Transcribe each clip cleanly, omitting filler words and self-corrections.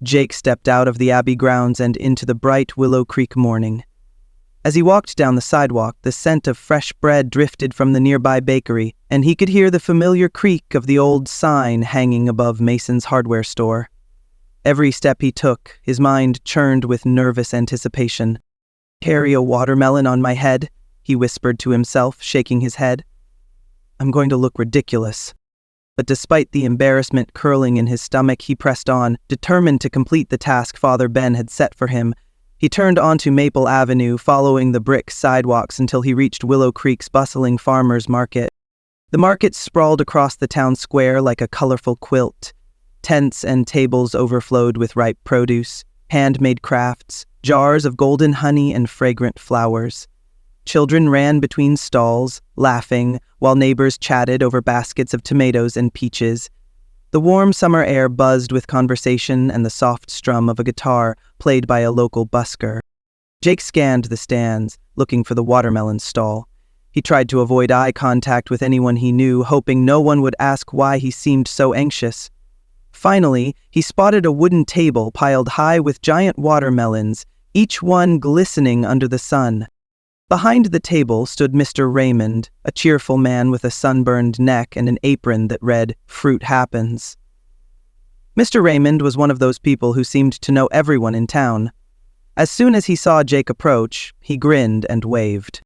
Jake stepped out of the Abbey grounds and into the bright Willow Creek morning. As he walked down the sidewalk, the scent of fresh bread drifted from the nearby bakery, and he could hear the familiar creak of the old sign hanging above Mason's hardware store. Every step he took, his mind churned with nervous anticipation. "Carry a watermelon on my head," he whispered to himself, shaking his head. "I'm going to look ridiculous." But despite the embarrassment curling in his stomach, he pressed on, determined to complete the task Father Ben had set for him. He turned onto Maple Avenue, following the brick sidewalks until he reached Willow Creek's bustling farmers' market. The market sprawled across the town square like a colorful quilt. Tents and tables overflowed with ripe produce, handmade crafts, jars of golden honey and fragrant flowers. Children ran between stalls, laughing, while neighbors chatted over baskets of tomatoes and peaches. The warm summer air buzzed with conversation and the soft strum of a guitar played by a local busker. Jake scanned the stands, looking for the watermelon stall. He tried to avoid eye contact with anyone he knew, hoping no one would ask why he seemed so anxious. Finally, he spotted a wooden table piled high with giant watermelons, each one glistening under the sun. Behind the table stood Mr. Raymond, a cheerful man with a sunburned neck and an apron that read, "Fruit Happens." Mr. Raymond was one of those people who seemed to know everyone in town. As soon as he saw Jake approach, he grinned and waved.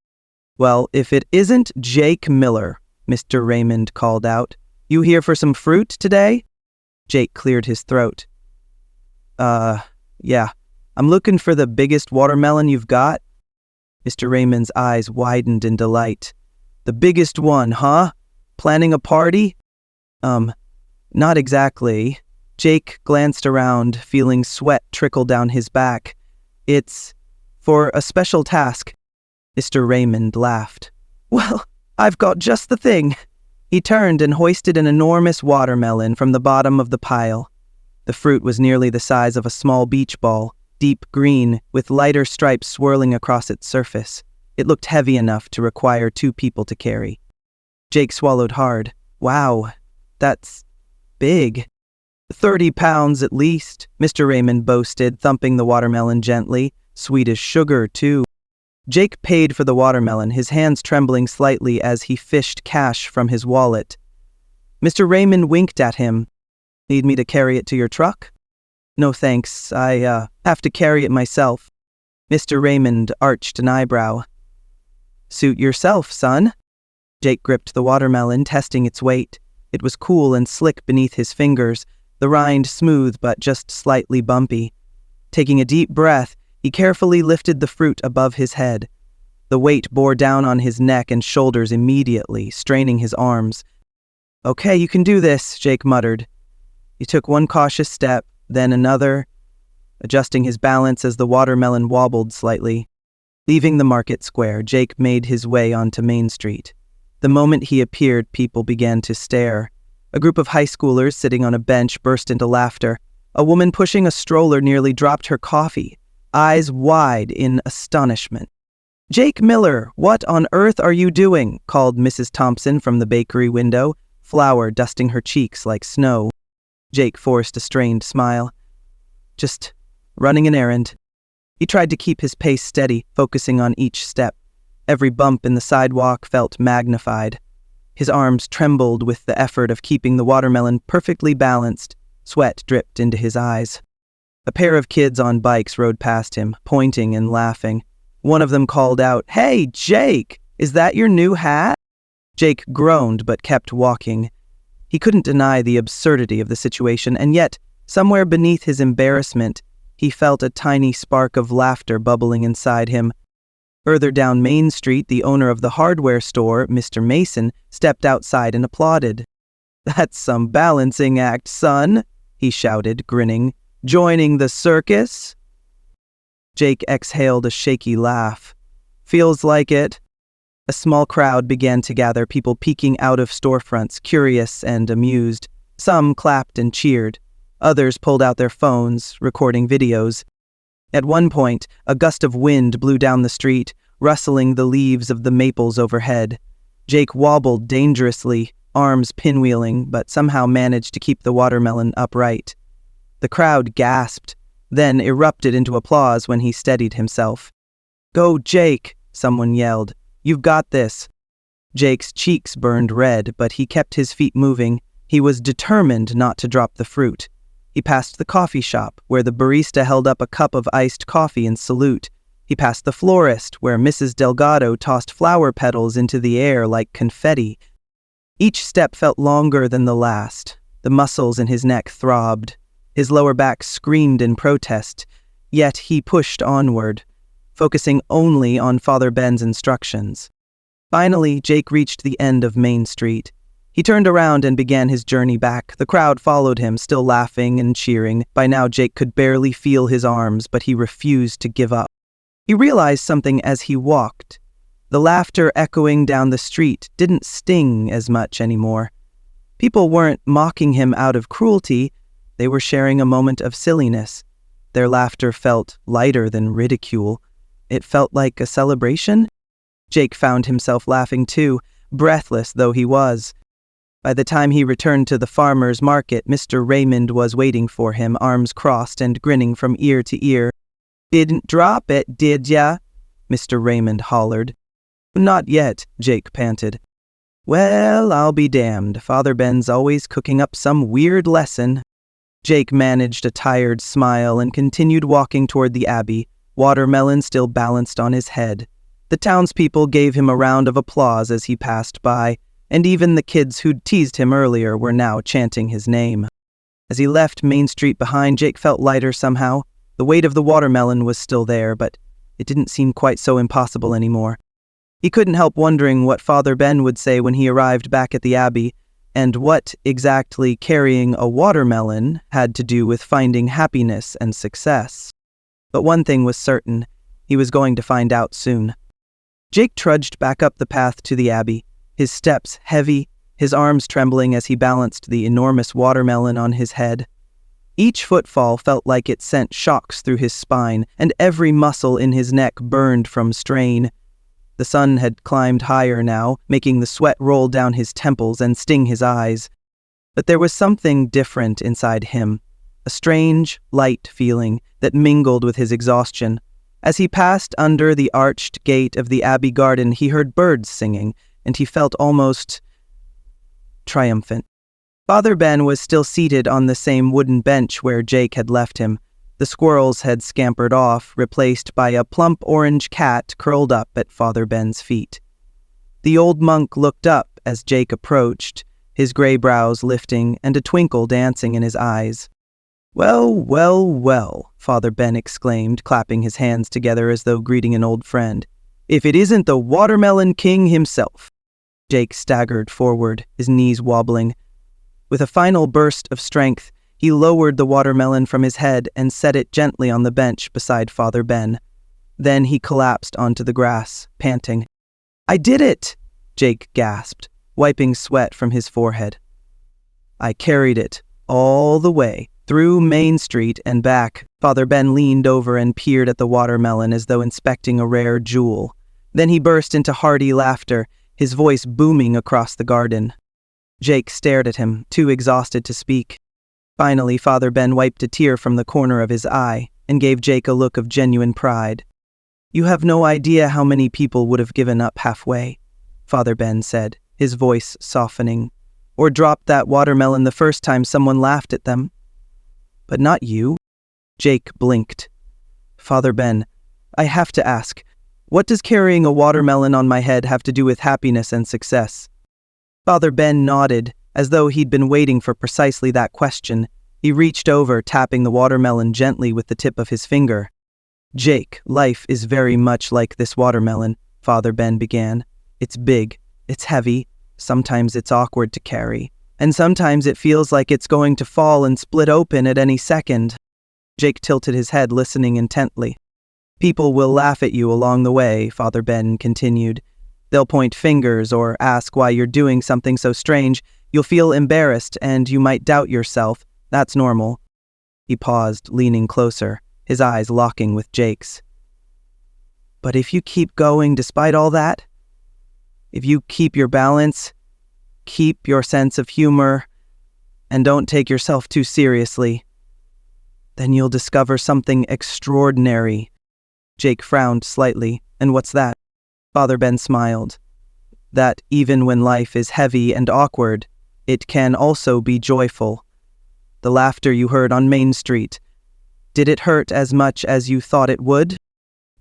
"Well, if it isn't Jake Miller," Mr. Raymond called out. "You here for some fruit today?" Jake cleared his throat. Yeah. I'm looking for the biggest watermelon you've got." Mr. Raymond's eyes widened in delight. "The biggest one, huh? Planning a party?" Not exactly." Jake glanced around, feeling sweat trickle down his back. "It's for a special task." Mr. Raymond laughed. "Well, I've got just the thing." He turned and hoisted an enormous watermelon from the bottom of the pile. The fruit was nearly the size of a small beach ball, deep green, with lighter stripes swirling across its surface. It looked heavy enough to require 2 people to carry. Jake swallowed hard. "Wow, that's big." 30 pounds at least, Mr. Raymond boasted, thumping the watermelon gently. "Sweet as sugar, too." Jake paid for the watermelon, his hands trembling slightly as he fished cash from his wallet. Mr. Raymond winked at him. "Need me to carry it to your truck?" "No thanks, I have to carry it myself." Mr. Raymond arched an eyebrow. "Suit yourself, son." Jake gripped the watermelon, testing its weight. It was cool and slick beneath his fingers, the rind smooth but just slightly bumpy. Taking a deep breath, he carefully lifted the fruit above his head. The weight bore down on his neck and shoulders immediately, straining his arms. "Okay, you can do this," Jake muttered. He took one cautious step, then another, adjusting his balance as the watermelon wobbled slightly. Leaving the market square, Jake made his way onto Main Street. The moment he appeared, people began to stare. A group of high schoolers sitting on a bench burst into laughter. A woman pushing a stroller nearly dropped her coffee, eyes wide in astonishment. "Jake Miller, what on earth are you doing?" called Mrs. Thompson from the bakery window, flour dusting her cheeks like snow. Jake forced a strained smile. "Just running an errand." He tried to keep his pace steady, focusing on each step. Every bump in the sidewalk felt magnified. His arms trembled with the effort of keeping the watermelon perfectly balanced. Sweat dripped into his eyes. A pair of kids on bikes rode past him, pointing and laughing. One of them called out, "Hey, Jake, is that your new hat?" Jake groaned but kept walking. He couldn't deny the absurdity of the situation, and yet, somewhere beneath his embarrassment, he felt a tiny spark of laughter bubbling inside him. Further down Main Street, the owner of the hardware store, Mr. Mason, stepped outside and applauded. "That's some balancing act, son," he shouted, grinning. "Joining the circus?" Jake exhaled a shaky laugh. "Feels like it." A small crowd began to gather, people peeking out of storefronts, curious and amused. Some clapped and cheered. Others pulled out their phones, recording videos. At one point, a gust of wind blew down the street, rustling the leaves of the maples overhead. Jake wobbled dangerously, arms pinwheeling, but somehow managed to keep the watermelon upright. The crowd gasped, then erupted into applause when he steadied himself. "Go, Jake!" someone yelled. "You've got this!" Jake's cheeks burned red, but he kept his feet moving. He was determined not to drop the fruit. He passed the coffee shop, where the barista held up a cup of iced coffee in salute. He passed the florist, where Mrs. Delgado tossed flower petals into the air like confetti. Each step felt longer than the last. The muscles in his neck throbbed. His lower back screamed in protest, yet he pushed onward, focusing only on Father Ben's instructions. Finally, Jake reached the end of Main Street. He turned around and began his journey back. The crowd followed him, still laughing and cheering. By now, Jake could barely feel his arms, but he refused to give up. He realized something as he walked. The laughter echoing down the street didn't sting as much anymore. People weren't mocking him out of cruelty. They were sharing a moment of silliness. Their laughter felt lighter than ridicule. It felt like a celebration. Jake found himself laughing too, breathless though he was. By the time he returned to the farmer's market, Mr. Raymond was waiting for him, arms crossed and grinning from ear to ear. "Didn't drop it, did ya?" Mr. Raymond hollered. "Not yet," Jake panted. "Well, I'll be damned. Father Ben's always cooking up some weird lesson." Jake managed a tired smile and continued walking toward the abbey, watermelon still balanced on his head. The townspeople gave him a round of applause as he passed by, and even the kids who'd teased him earlier were now chanting his name. As he left Main Street behind, Jake felt lighter somehow. The weight of the watermelon was still there, but it didn't seem quite so impossible anymore. He couldn't help wondering what Father Ben would say when he arrived back at the abbey, and what exactly carrying a watermelon had to do with finding happiness and success. But one thing was certain, he was going to find out soon. Jake trudged back up the path to the abbey, his steps heavy, his arms trembling as he balanced the enormous watermelon on his head. Each footfall felt like it sent shocks through his spine, and every muscle in his neck burned from strain. The sun had climbed higher now, making the sweat roll down his temples and sting his eyes. But there was something different inside him, a strange, light feeling that mingled with his exhaustion. As he passed under the arched gate of the abbey garden, he heard birds singing, and he felt almost triumphant. Father Ben was still seated on the same wooden bench where Jake had left him. The squirrels had scampered off, replaced by a plump orange cat curled up at Father Ben's feet. The old monk looked up as Jake approached, his gray brows lifting and a twinkle dancing in his eyes. "Well, well, well," Father Ben exclaimed, clapping his hands together as though greeting an old friend. "If it isn't the Watermelon King himself." Jake staggered forward, his knees wobbling. With a final burst of strength, he lowered the watermelon from his head and set it gently on the bench beside Father Ben. Then he collapsed onto the grass, panting. "I did it!" Jake gasped, wiping sweat from his forehead. "I carried it all the way, through Main Street and back." Father Ben leaned over and peered at the watermelon as though inspecting a rare jewel. Then he burst into hearty laughter, his voice booming across the garden. Jake stared at him, too exhausted to speak. Finally, Father Ben wiped a tear from the corner of his eye and gave Jake a look of genuine pride. "You have no idea how many people would have given up halfway," Father Ben said, his voice softening, "or dropped that watermelon the first time someone laughed at them. But not you." Jake blinked. "Father Ben, I have to ask, what does carrying a watermelon on my head have to do with happiness and success?" Father Ben nodded, as though he'd been waiting for precisely that question. He reached over, tapping the watermelon gently with the tip of his finger. "Jake, life is very much like this watermelon," Father Ben began. "It's big, it's heavy, sometimes it's awkward to carry, and sometimes it feels like it's going to fall and split open at any second." Jake tilted his head, listening intently. "People will laugh at you along the way," Father Ben continued. "They'll point fingers or ask why you're doing something so strange. You'll feel embarrassed and you might doubt yourself. That's normal." He paused, leaning closer, his eyes locking with Jake's. "But if you keep going despite all that, if you keep your balance, keep your sense of humor, and don't take yourself too seriously, Then you'll discover something extraordinary. Jake frowned slightly. And what's that? Father Ben smiled. That even when life is heavy and awkward, it can also be joyful. The laughter you heard on Main Street, did it hurt as much as you thought it would?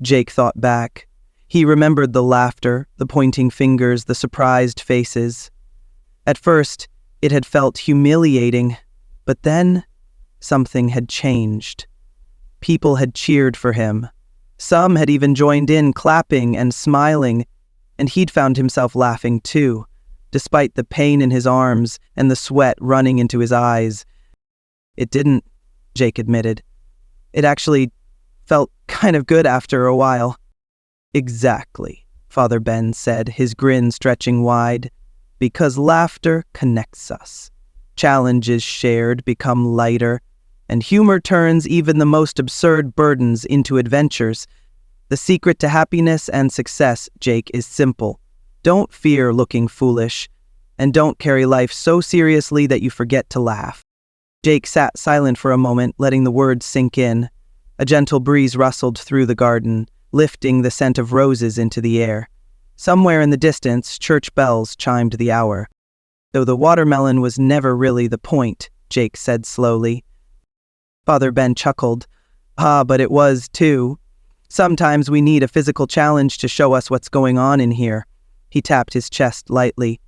Jake thought back. He remembered the laughter, the pointing fingers, the surprised faces. At first, it had felt humiliating, but then something had changed. People had cheered for him. Some had even joined in, clapping and smiling, and he'd found himself laughing too, despite the pain in his arms and the sweat running into his eyes. It didn't, Jake admitted. It actually felt kind of good after a while. Exactly, Father Ben said, his grin stretching wide. Because laughter connects us. Challenges shared become lighter, and humor turns even the most absurd burdens into adventures. The secret to happiness and success, Jake, is simple. Don't fear looking foolish, and don't carry life so seriously that you forget to laugh. Jake sat silent for a moment, letting the words sink in. A gentle breeze rustled through the garden, lifting the scent of roses into the air. Somewhere in the distance, church bells chimed the hour. Though the watermelon was never really the point, Jake said slowly. Father Ben chuckled. But it was, too. Sometimes we need a physical challenge to show us what's going on in here. He tapped his chest lightly.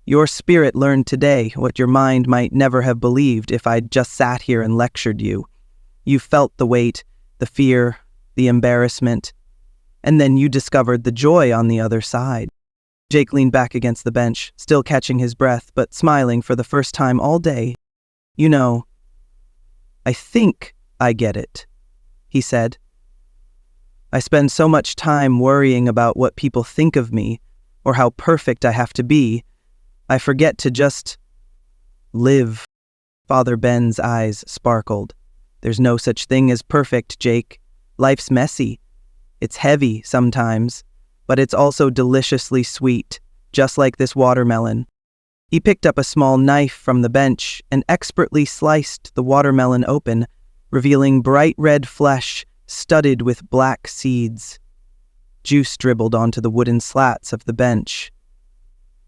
Your spirit learned today what your mind might never have believed if I'd just sat here and lectured you. You felt the weight, the fear, the embarrassment, and then you discovered the joy on the other side. Jake leaned back against the bench, still catching his breath, but smiling for the first time all day. You know, I think I get it, he said. I spend so much time worrying about what people think of me, or how perfect I have to be, I forget to just live. Father Ben's eyes sparkled. There's no such thing as perfect, Jake. Life's messy. It's heavy sometimes, but it's also deliciously sweet, just like this watermelon. He picked up a small knife from the bench and expertly sliced the watermelon open, revealing bright red flesh studded with black seeds. Juice dribbled onto the wooden slats of the bench.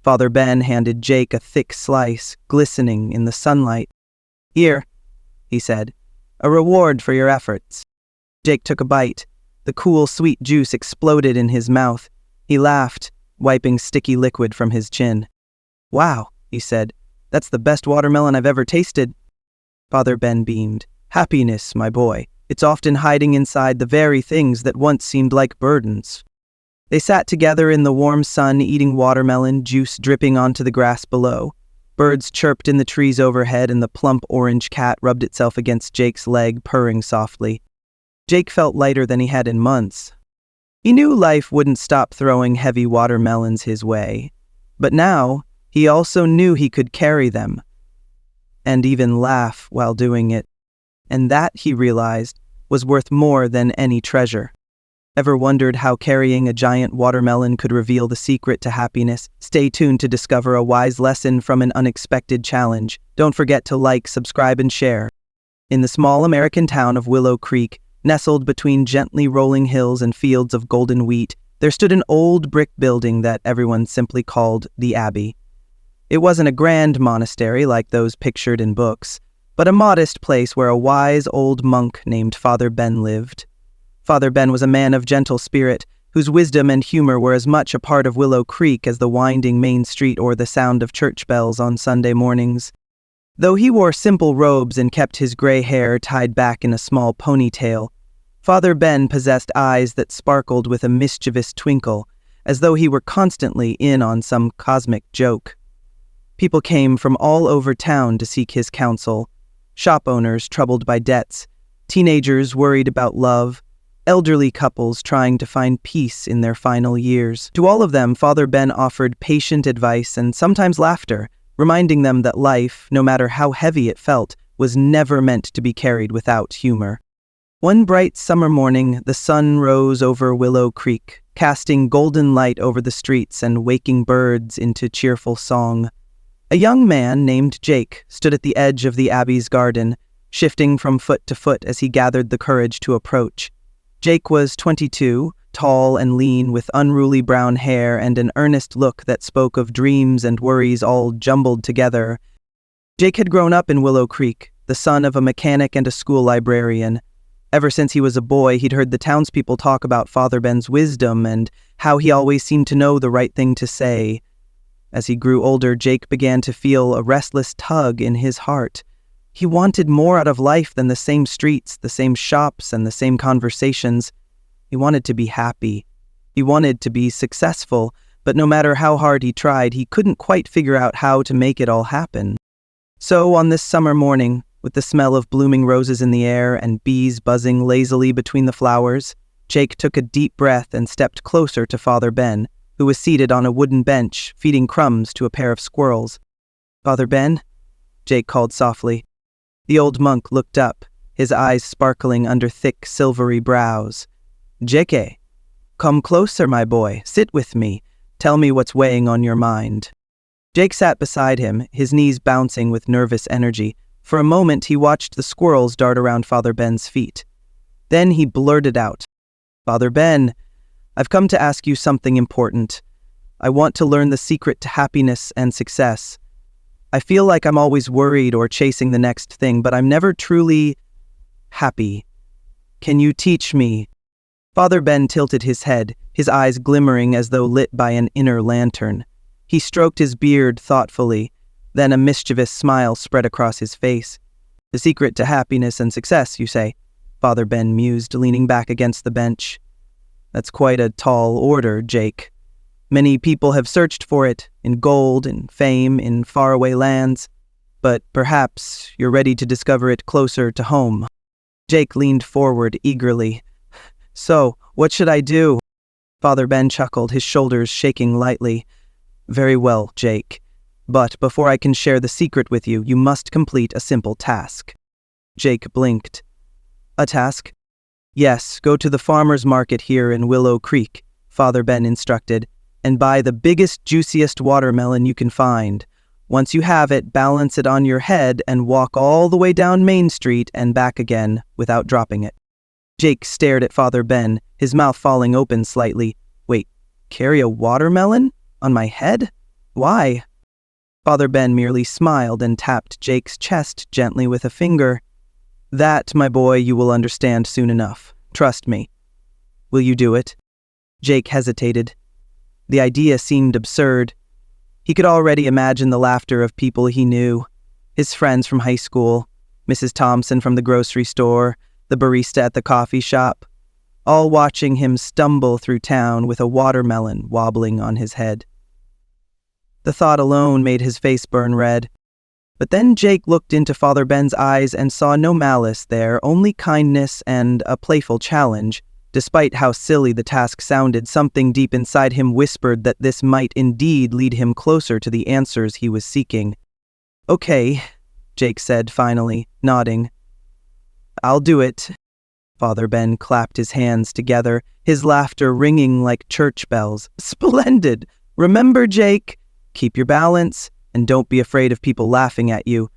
Father Ben handed Jake a thick slice, glistening in the sunlight. Here, he said, a reward for your efforts. Jake took a bite. The cool, sweet juice exploded in his mouth. He laughed, wiping sticky liquid from his chin. Wow, he said, that's the best watermelon I've ever tasted. Father Ben beamed. Happiness, my boy. It's often hiding inside the very things that once seemed like burdens. They sat together in the warm sun, eating watermelon, juice dripping onto the grass below. Birds chirped in the trees overhead, and the plump orange cat rubbed itself against Jake's leg, purring softly. Jake felt lighter than he had in months. He knew life wouldn't stop throwing heavy watermelons his way, but now he also knew he could carry them, and even laugh while doing it. And that, he realized, was worth more than any treasure. Ever wondered how carrying a giant watermelon could reveal the secret to happiness? Stay tuned to discover a wise lesson from an unexpected challenge. Don't forget to like, subscribe, and share. In the small American town of Willow Creek, nestled between gently rolling hills and fields of golden wheat, there stood an old brick building that everyone simply called the Abbey. It wasn't a grand monastery like those pictured in books, but a modest place where a wise old monk named Father Ben lived. Father Ben was a man of gentle spirit, whose wisdom and humor were as much a part of Willow Creek as the winding main street or the sound of church bells on Sunday mornings. Though he wore simple robes and kept his gray hair tied back in a small ponytail, Father Ben possessed eyes that sparkled with a mischievous twinkle, as though he were constantly in on some cosmic joke. People came from all over town to seek his counsel. Shop owners troubled by debts, teenagers worried about love, elderly couples trying to find peace in their final years. To all of them, Father Ben offered patient advice and sometimes laughter, reminding them that life, no matter how heavy it felt, was never meant to be carried without humor. One bright summer morning, the sun rose over Willow Creek, casting golden light over the streets and waking birds into cheerful song. A young man named Jake stood at the edge of the Abbey's garden, shifting from foot to foot as he gathered the courage to approach. Jake was 22, tall and lean, with unruly brown hair and an earnest look that spoke of dreams and worries all jumbled together. Jake had grown up in Willow Creek, the son of a mechanic and a school librarian. Ever since he was a boy, he'd heard the townspeople talk about Father Ben's wisdom and how he always seemed to know the right thing to say. As he grew older, Jake began to feel a restless tug in his heart. He wanted more out of life than the same streets, the same shops, and the same conversations. He wanted to be happy. He wanted to be successful, but no matter how hard he tried, he couldn't quite figure out how to make it all happen. So on this summer morning, with the smell of blooming roses in the air and bees buzzing lazily between the flowers, Jake took a deep breath and stepped closer to Father Ben, who was seated on a wooden bench, feeding crumbs to a pair of squirrels. "Father Ben?" Jake called softly. The old monk looked up, his eyes sparkling under thick, silvery brows. "Jake, come closer, my boy. Sit with me. Tell me what's weighing on your mind." Jake sat beside him, his knees bouncing with nervous energy. For a moment, he watched the squirrels dart around Father Ben's feet. Then he blurted out, "Father Ben, I've come to ask you something important. I want to learn the secret to happiness and success. I feel like I'm always worried or chasing the next thing, but I'm never truly happy. Can you teach me?" Father Ben tilted his head, his eyes glimmering as though lit by an inner lantern. He stroked his beard thoughtfully, then a mischievous smile spread across his face. "The secret to happiness and success, you say?" Father Ben mused, leaning back against the bench. "That's quite a tall order, Jake. Many people have searched for it, in gold, in fame, in faraway lands, but perhaps you're ready to discover it closer to home." Jake leaned forward eagerly. "So, what should I do?" Father Ben chuckled, his shoulders shaking lightly. "Very well, Jake. But before I can share the secret with you, you must complete a simple task." Jake blinked. "A task?" "Yes, go to the farmer's market here in Willow Creek," Father Ben instructed, "and buy the biggest, juiciest watermelon you can find. Once you have it, balance it on your head and walk all the way down Main Street and back again without dropping it." Jake stared at Father Ben, his mouth falling open slightly. "Wait, carry a watermelon? On my head? Why?" Father Ben merely smiled and tapped Jake's chest gently with a finger. "That, my boy, you will understand soon enough. Trust me." "Will you do it?" Jake hesitated. The idea seemed absurd. He could already imagine the laughter of people he knew, his friends from high school, Mrs. Thompson from the grocery store, the barista at the coffee shop, all watching him stumble through town with a watermelon wobbling on his head. The thought alone made his face burn red. But then Jake looked into Father Ben's eyes and saw no malice there, only kindness and a playful challenge. Despite how silly the task sounded, something deep inside him whispered that this might indeed lead him closer to the answers he was seeking. "Okay," Jake said finally, nodding. "I'll do it." Father Ben clapped his hands together, his laughter ringing like church bells. "Splendid! Remember, Jake, keep your balance, and don't be afraid of people laughing at you.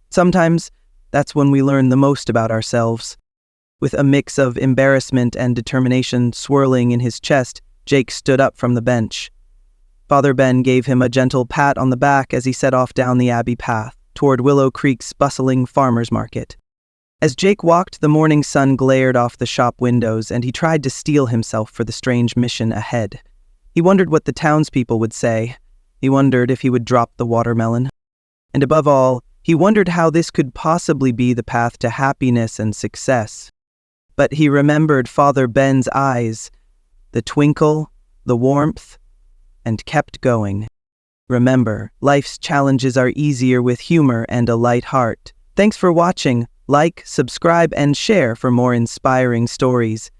Sometimes that's when we learn the most about ourselves." With a mix of embarrassment and determination swirling in his chest, Jake stood up from the bench. Father Ben gave him a gentle pat on the back as he set off down the Abbey path, toward Willow Creek's bustling farmer's market. As Jake walked, the morning sun glared off the shop windows, and he tried to steel himself for the strange mission ahead. He wondered what the townspeople would say. He wondered if he would drop the watermelon. And above all, he wondered how this could possibly be the path to happiness and success. But he remembered Father Ben's eyes, the twinkle, the warmth, and kept going. Remember, life's challenges are easier with humor and a light heart. Thanks for watching. Like, subscribe, and share for more inspiring stories.